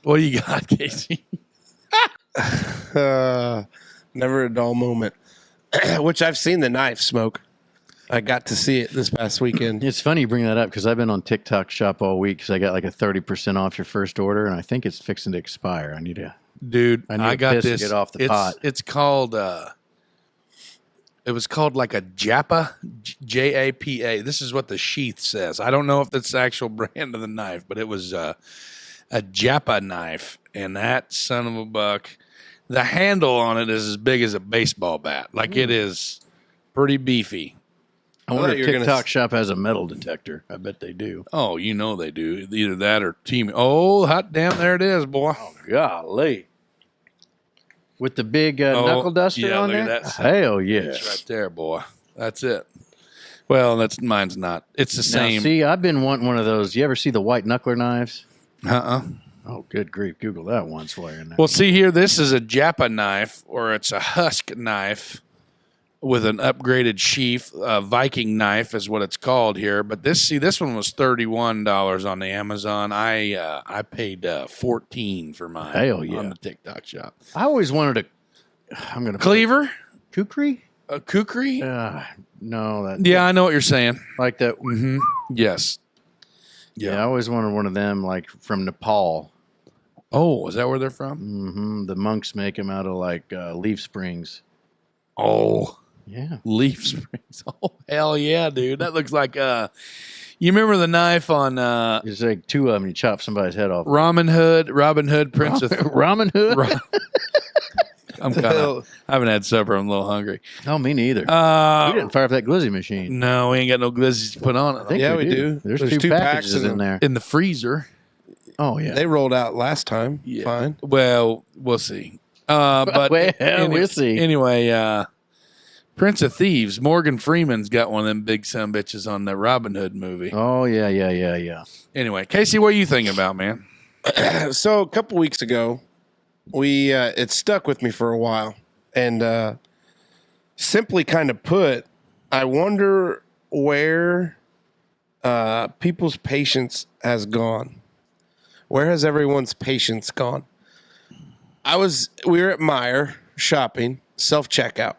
What do you got, Casey? Never a dull moment. Which I've seen the knife smoke. I got to see it this past weekend. It's funny you bring that up because I've been on TikTok Shop all week because I got like a 30% off your first order, and I think it's fixing to expire. I need to, dude. I got piss to this. get off the pot. It's called. It was called like a Japa, Japa. This is what the sheath says. I don't know if that's the actual brand of the knife, but it was a Japa knife, and that son of a buck. The handle on it is as big as a baseball bat. Like it is pretty beefy. I wonder if TikTok Shop has a metal detector. I bet they do. Oh, you know they do. Either that or team. Oh, hot damn! There it is, boy. Oh, golly. With the big knuckle duster on there? That. Hell yeah. It's right there, boy. That's it. Well, mine's not. It's the same. Now, see, I've been wanting one of those. You ever see the white knuckler knives? Oh, good grief. Google that once while you're in there. Well, see here, this is a Japa knife, or it's a husk knife with an upgraded sheath. Viking knife is what it's called here. But this one was $31 on the Amazon. I paid $14 for mine. Hell yeah. On the TikTok Shop. I always wanted I'm going to Cleaver? Kukri? A kukri? No. That. Yeah, I know what you're saying. Like that. Mm-hmm. Yes. Yeah, I always wanted one of them, like from Nepal. Oh, is that where they're from? Mm-hmm. The monks make them out of like leaf springs. Oh, yeah, leaf springs. Oh, hell yeah, dude! That looks like you remember the knife on? It's like two of them. You chop somebody's head off. Robin Hood, Prince of Robin Hood. I haven't had supper. I'm a little hungry. Oh, me neither. We didn't fire up that glizzy machine. No, we ain't got no glizzies to put on it. I think we do. There's two packages in there. In the freezer. Oh, yeah. They rolled out last time. Yeah. Fine. Well, we'll see. But we'll see. Anyway, Prince of Thieves, Morgan Freeman's got one of them big sumbitches on the Robin Hood movie. Oh, yeah. Anyway, Casey, what are you thinking about, man? So a couple weeks ago, it stuck with me for a while. And simply kind of put, I wonder where people's patience has gone. Where has everyone's patience gone? We were at Meijer shopping, self-checkout.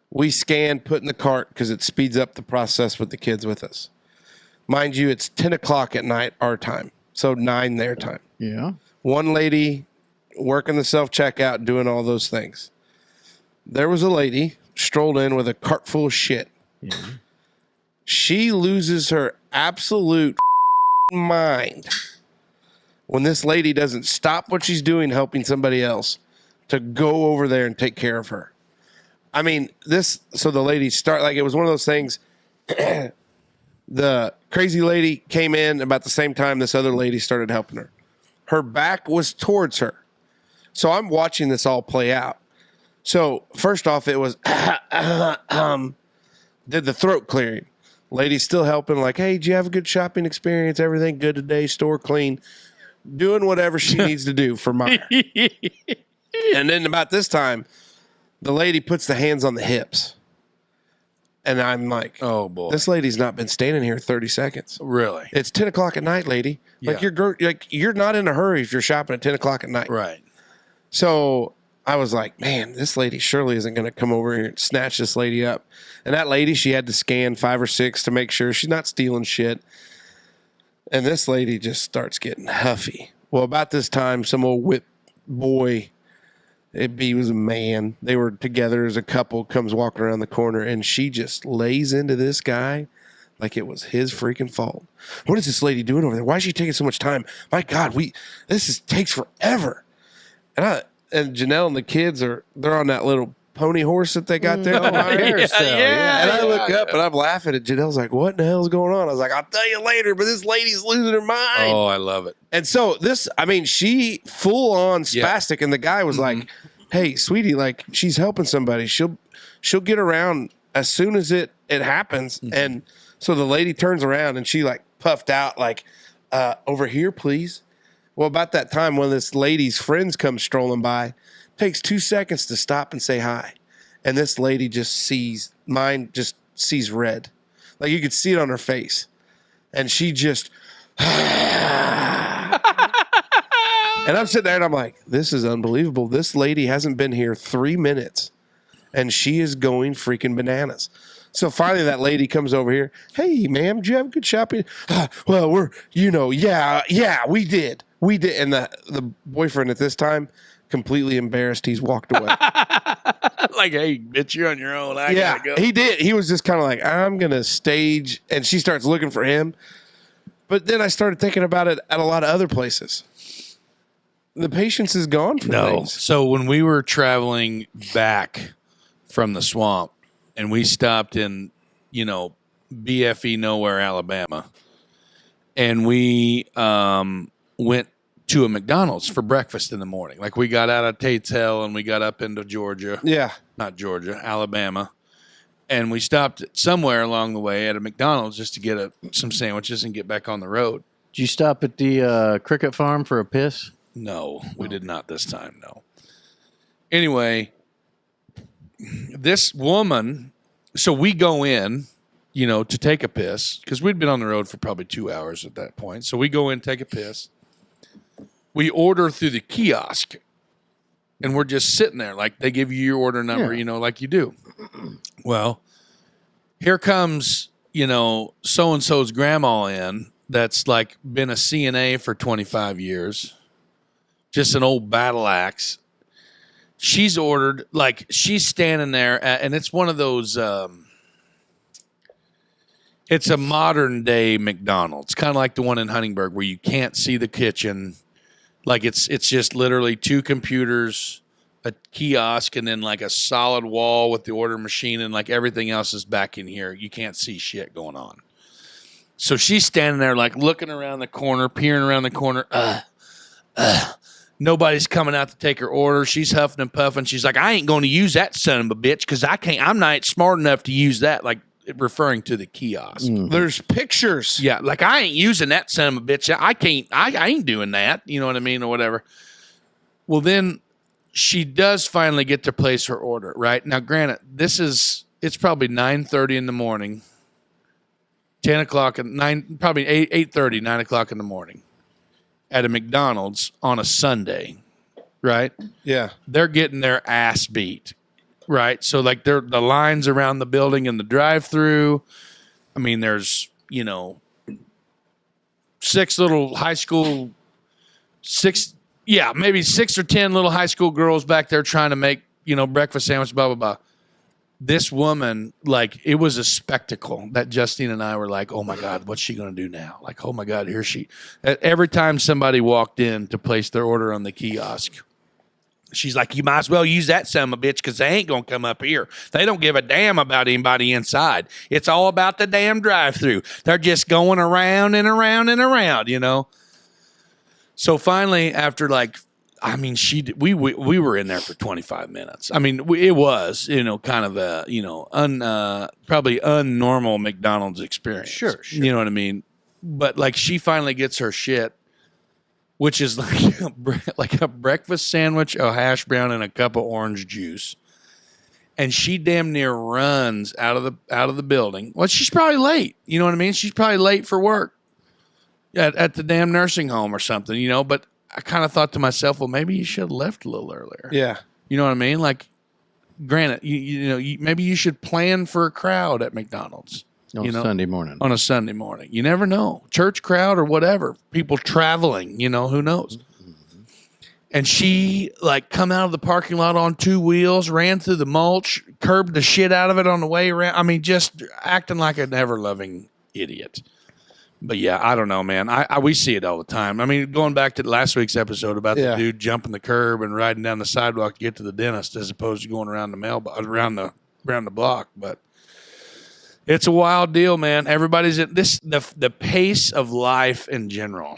We scan, put in the cart because it speeds up the process with the kids with us. Mind you, it's 10 o'clock at night our time, so 9 their time. Yeah. One lady working the self-checkout, doing all those things. There was a lady strolled in with a cart full of shit. Yeah. She loses her absolute mind when this lady doesn't stop what she's doing helping somebody else to go over there and take care of her. I mean, so the lady it was one of those things. The crazy lady came in about the same time this other lady started helping her. Her back was towards her. So I'm watching this all play out. So first off, it was did the throat clearing. Lady's still helping, like, hey, did you have a good shopping experience? Everything good today? Store clean? Doing whatever she needs to do for Meijer. And then about this time, the lady puts the hands on the hips. And I'm like, oh, boy. This lady's not been standing here 30 seconds. Really? It's 10 o'clock at night, lady. Yeah. You're not in a hurry if you're shopping at 10 o'clock at night. Right. So I was like, man, this lady surely isn't going to come over here and snatch this lady up. And that lady, she had to scan 5 or 6 to make sure she's not stealing shit. And this lady just starts getting huffy. Well, about this time, some old whip boy, he was a man. They were together as a couple, comes walking around the corner, and she just lays into this guy like it was his freaking fault. What is this lady doing over there? Why is she taking so much time? My God, takes forever. And Janelle and the kids they're on that little pony horse that they got there. Yeah. And I look up and I'm laughing at Janelle's like, what the hell's going on? I was like, I'll tell you later, but this lady's losing her mind. Oh, I love it. And so she full on spastic. And the guy was like, hey, sweetie, like she's helping somebody. She'll get around as soon as it happens. Mm-hmm. And so the lady turns around and she like puffed out like, over here, please. Well, about that time when this lady's friends come strolling by, takes 2 seconds to stop and say hi. And this lady just sees red. Like you could see it on her face. And she just, And I'm sitting there and I'm like, this is unbelievable. This lady hasn't been here 3 minutes and she is going freaking bananas. So finally that lady comes over here. Hey, ma'am, did you have a good shopping? Well, yeah, we did. We did. And the boyfriend at this time, completely embarrassed, he's walked away. Like, hey, bitch, you're on your own. I Yeah, gotta go. he did. He was just kind of like, I'm going to stage. And she starts looking for him. But then I started thinking about it at a lot of other places. The patience is gone for things. So when we were traveling back from the swamp and we stopped in, BFE nowhere, Alabama, and we went to a McDonald's for breakfast in the morning. Like we got out of Tate's Hell and we got up into Georgia. Yeah. Not Georgia, Alabama. And we stopped somewhere along the way at a McDonald's just to get some sandwiches and get back on the road. Did you stop at the cricket farm for a piss? No, we did not this time, no. Anyway, this woman, so we go in, to take a piss, because we'd been on the road for probably 2 hours at that point. So we go in, take a piss. We order through the kiosk, and we're just sitting there. Like, they give you your order number, like you do. Well, here comes, so-and-so's grandma in that's, like, been a CNA for 25 years. Just an old battle axe. She's ordered, like, she's standing there, and it's one of those, it's a modern day McDonald's, kind of like the one in Huntingburg where you can't see the kitchen. Like, it's just literally 2 computers, a kiosk, and then like a solid wall with the order machine, and like everything else is back in here. You can't see shit going on. So she's standing there, like, looking around the corner, peering around the corner. Nobody's coming out to take her order. She's huffing and puffing. She's like, I ain't going to use that son of a bitch because I'm not smart enough to use that, like referring to the kiosk. There's pictures. Yeah, like, I ain't using that son of a bitch. I ain't doing that. You know what I mean, or whatever. Well, then she does finally get to place her order, right? Now, granted, it's probably 9:30 in the morning, 10 o'clock, probably 8:30, 9 o'clock in the morning at a McDonald's on a Sunday, right? Yeah. They're getting their ass beat, right? So, like, the lines around the building and the drive-through. I mean, there's, 6 little high school, maybe 6 or 10 little high school girls back there trying to make, breakfast sandwich, blah, blah, blah. This woman, like, it was a spectacle that Justine and I were like, oh my God, what's she going to do now? Like, oh my God, here she. Every time somebody walked in to place their order on the kiosk, she's like, you might as well use that son of a bitch because they ain't going to come up here. They don't give a damn about anybody inside. It's all about the damn drive-through. They're just going around and around and around, So finally, after we were in there for 25 minutes. I mean, it was, kind of a, probably unnormal McDonald's experience. Sure. You know what I mean? But like, she finally gets her shit, which is like a breakfast sandwich, a hash brown, and a cup of orange juice. And she damn near runs out of the building. Well, she's probably late. You know what I mean? She's probably late for work at the damn nursing home or something, but I kind of thought to myself, well, maybe you should have left a little earlier. Yeah. You know what I mean? Like, granted, maybe you should plan for a crowd at McDonald's. On Sunday morning. On a Sunday morning. You never know. Church crowd or whatever. People traveling, who knows? Mm-hmm. And she, like, come out of the parking lot on 2 wheels, ran through the mulch, curbed the shit out of it on the way around. I mean, just acting like an ever-loving idiot. But yeah, I don't know, man. We see it all the time. I mean, going back to last week's episode about the dude jumping the curb and riding down the sidewalk to get to the dentist, as opposed to going around the block. But it's a wild deal, man. Everybody's at this. The pace of life in general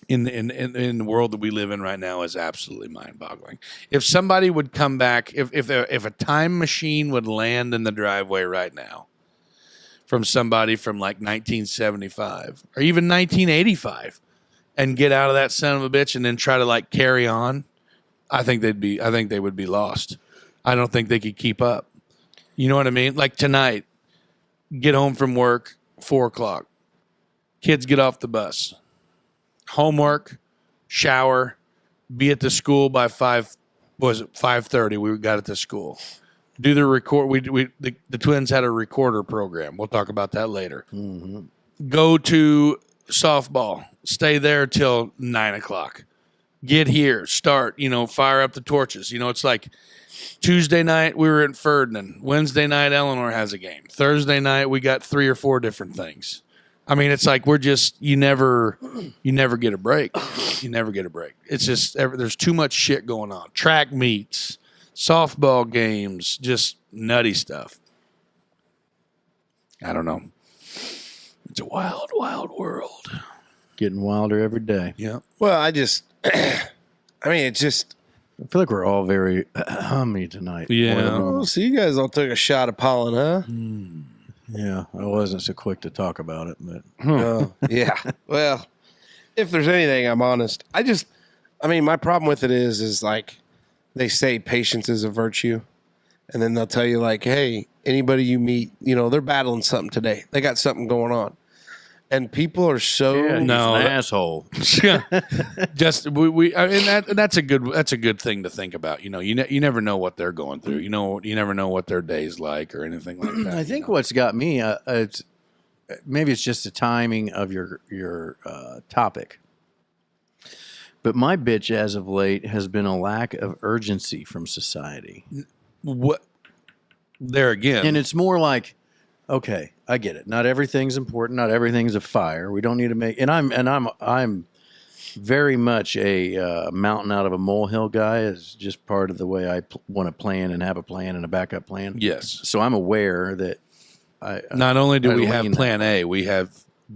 in the world that we live in right now is absolutely mind-boggling. If somebody would come back, if a time machine would land in the driveway right now, from somebody from like 1975 or even 1985 and get out of that son of a bitch and then try to like carry on, I think they would be lost. I don't think they could keep up. You know what I mean? Like tonight, get home from work, 4:00. Kids get off the bus. Homework, shower, be at the school by 5:30. We got at the school. Do the record. The twins had a recorder program. We'll talk about that later. Go to softball. Stay there till 9:00. Get here. Start. Fire up the torches. It's like Tuesday night we were at Ferdinand. Wednesday night Eleanor has a game. Thursday night we got 3 or 4 different things. I mean, it's like you never get a break. You never get a break. It's just there's too much shit going on. Track meets, softball games, just nutty stuff. I don't know. It's a wild, wild world. Getting wilder every day. Yeah. Well, it's just. I feel like we're all very hummy tonight. Yeah. Oh, so you guys all took a shot of pollen, huh? Yeah, I wasn't so quick to talk about it, but Oh, yeah. Well, if there's anything, I'm honest. My problem with it is like they say patience is a virtue, and then they'll tell you like, hey, anybody you meet, they're battling something today. They got something going on. And people are so he's an asshole. Just that's a good thing to think about. You never know what they're going through. You never know what their day's like or anything like that. I think what's got me, maybe it's just the timing of your topic. But my bitch as of late has been a lack of urgency from society. What? There again, And it's more like, okay, I get it. Not everything's important. Not everything's a fire. We don't need to make. And I'm very much a mountain out of a molehill guy. Is just part of the way I want to plan and have a plan and a backup plan. yes. So I'm aware that Not only do I we have lean Plan A, we have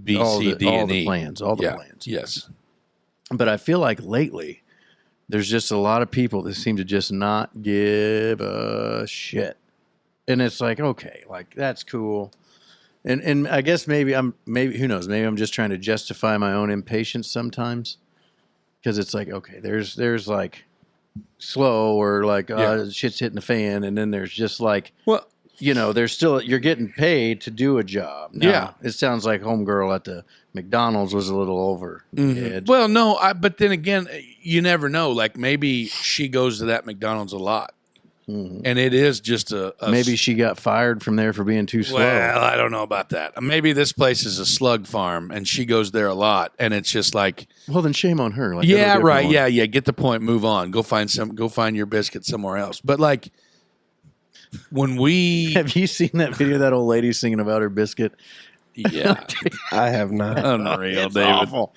B, C, D, and E. all the Yeah. plans. Yes. But I feel like lately there's just a lot of people that seem to just not give a shit. And it's like, okay, like that's cool. And I guess maybe who knows, maybe I'm just trying to justify my own impatience sometimes. Because it's like, okay, there's like slow or like shit's hitting the fan, and then there's just like, Well, there's still, you're getting paid to do a job. Now, Yeah. It sounds like homegirl at the McDonald's was a little over the edge. well, no, but then again, you never know. Like maybe she goes to that McDonald's a lot, and it is just a Maybe she got fired from there for being too slow. Well, I don't know about that. Maybe this place is a slug farm, and she goes there a lot, and it's just like, Well, then shame on her. Like, yeah, go to a different right, one. yeah. Get the point. Move on. Go find your biscuit somewhere else. But like when we, Have you seen that video of that old lady singing about her biscuit? yeah, I have not. unreal, It's David. awful.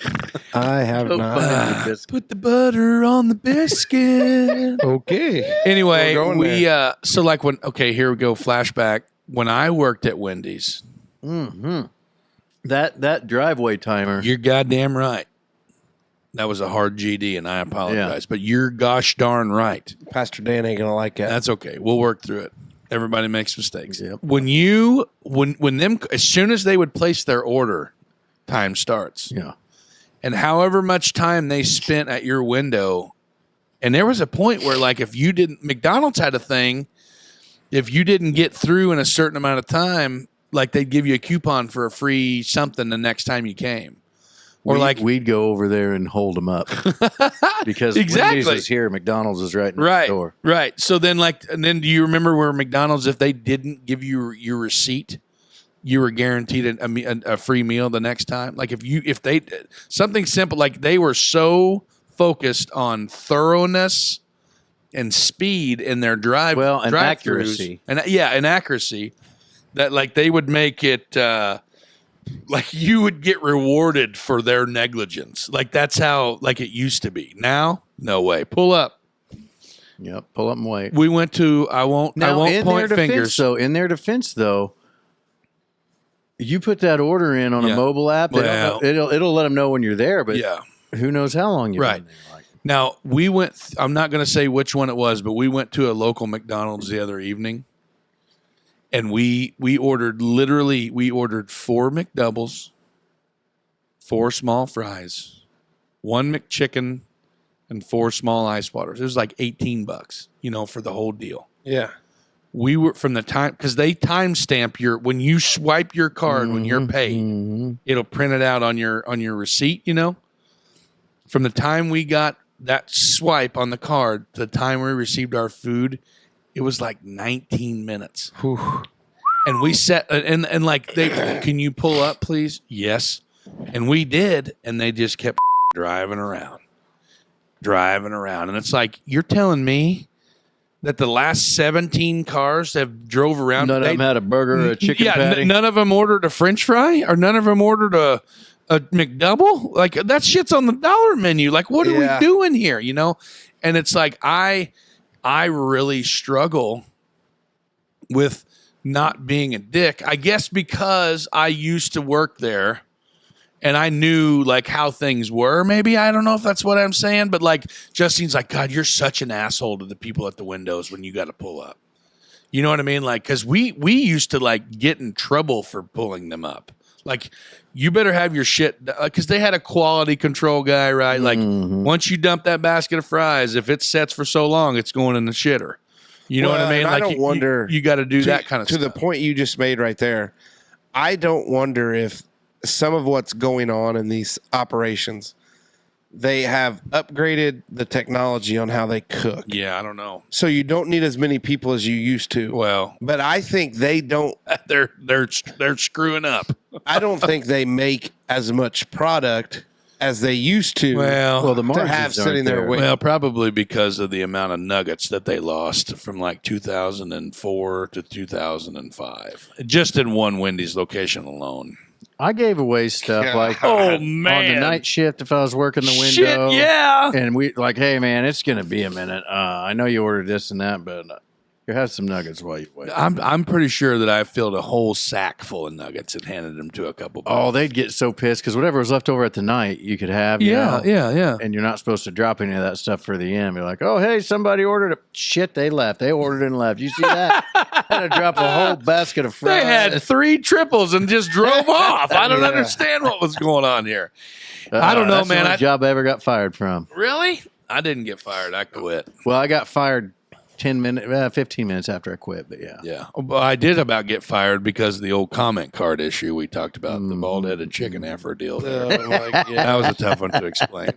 I have Go not. find your biscuit. Put the butter on the biscuit. Okay. Anyway, We're going so like here we go. Flashback when I worked at Wendy's. That driveway timer. You're goddamn right. That was a hard GD, and I apologize, but you're gosh darn right. Pastor Dan ain't gonna like that. That's okay. We'll work through it. Everybody makes mistakes. Yep. When them as soon as they would place their order, time starts. Yeah. And however much time they spent at your window, and there was a point where like if you didn't, McDonald's had a thing, if you didn't get through in a certain amount of time, like they'd give you a coupon for a free something the next time you came. Or we'd go over there and hold them up because Exactly. Wendy's is here, McDonald's is right next door. Right. So then and then do you remember where McDonald's, if they didn't give you your receipt, you were guaranteed a free meal the next time? Like if they something simple, like they were so focused on thoroughness and speed in their And drive-throughs, accuracy. and accuracy, that like they would make it like you would get rewarded for their negligence. Like that's how like it used to be. Now, no way. Pull up. Yep. Pull up and wait. We went to I won't point fingers. So in their defense, though, you put that order in on a mobile app. It'll let them know when you're there, but Yeah. who knows how long you're Right. there. Like, Now, we went I'm not going to say which one it was, but we went to a local McDonald's the other evening. And we ordered 4 McDoubles, 4 small fries, 1 McChicken, and 4 small ice waters. It was like $18, for the whole deal. Yeah. We were from the time because they timestamp when you swipe your card when you're paid, it'll print it out on your receipt. from the time we got that swipe on the card to the time we received our food, it was like 19 minutes. Whew. And we sat and like they, can you pull up, please? Yes. And we did, and they just kept driving around. And it's like, you're telling me that the last 17 cars have drove around. None of them had a burger or a chicken patty. None of them ordered a French fry, or none of them ordered a McDouble. Like, that shit's on the dollar menu. Like, what are we doing here? You know? And it's like, I really struggle with not being a dick. I guess because I used to work there and I knew like how things were. Maybe, I don't know if that's what I'm saying, but like Justine's like, God, you're such an asshole to the people at the windows when you got to pull up. You know what I mean? Like, cause we used to like get in trouble for pulling them up. Like, you better have your shit, because they had a quality control guy, right? Like, once you dump that basket of fries, if it sets for so long, it's going in the shitter. You know what I mean? Like, I don't wonder. You got to do that kind of stuff. To the point you just made right there, I don't wonder if some of what's going on in these operations, they have upgraded the technology on how they cook. Yeah, I don't know. So you don't need as many people as you used to. Well, but I think they don't. They're screwing up. I don't think they make as much product as they used to. Well, the to margins have sitting there. Well, probably because of the amount of nuggets that they lost from like 2004 to 2005, just in one Wendy's location alone. I gave away stuff like oh on man, the night shift if I was working the window. Shit, yeah. And we like, hey man, it's gonna be a minute. I know you ordered this and that, but you have some nuggets while you wait. I'm pretty sure that I filled a whole sack full of nuggets and handed them to a couple. Oh, they'd get so pissed because whatever was left over at the night, you could have. You know, yeah. And you're not supposed to drop any of that stuff for the end. You're like, oh, hey, somebody ordered it. Shit, they left. They ordered and left. You see that? Had to drop a whole basket of fries. They had 3 triples and just drove off. I don't understand what was going on here. I don't know, that's man. The only job I ever got fired from. Really? I didn't get fired. I quit. Well, I got fired 15 minutes after I quit, but yeah. Yeah. Well, I did about get fired because of the old comment card issue we talked about, the bald-headed chicken afro deal there. Oh, my God. That was a tough one to explain.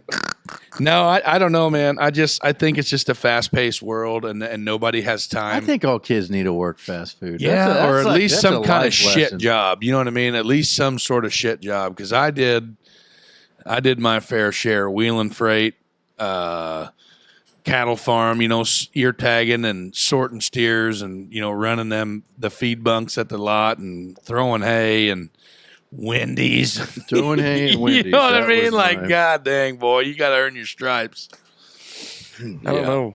No, I don't know, man. I think it's just a fast-paced world, and nobody has time. I think all kids need to work fast food. Yeah, or at least some kind of life shit lesson. job. You know what I mean? At least some sort of shit job, because I did my fair share, wheeling freight, cattle farm, you know, ear tagging and sorting steers and, you know, running the feed bunks at the lot and throwing hay and Wendy's. Throwing hay and Wendy's. You know what I That mean? was Like, my- God dang, boy, you got to earn your stripes. I don't know.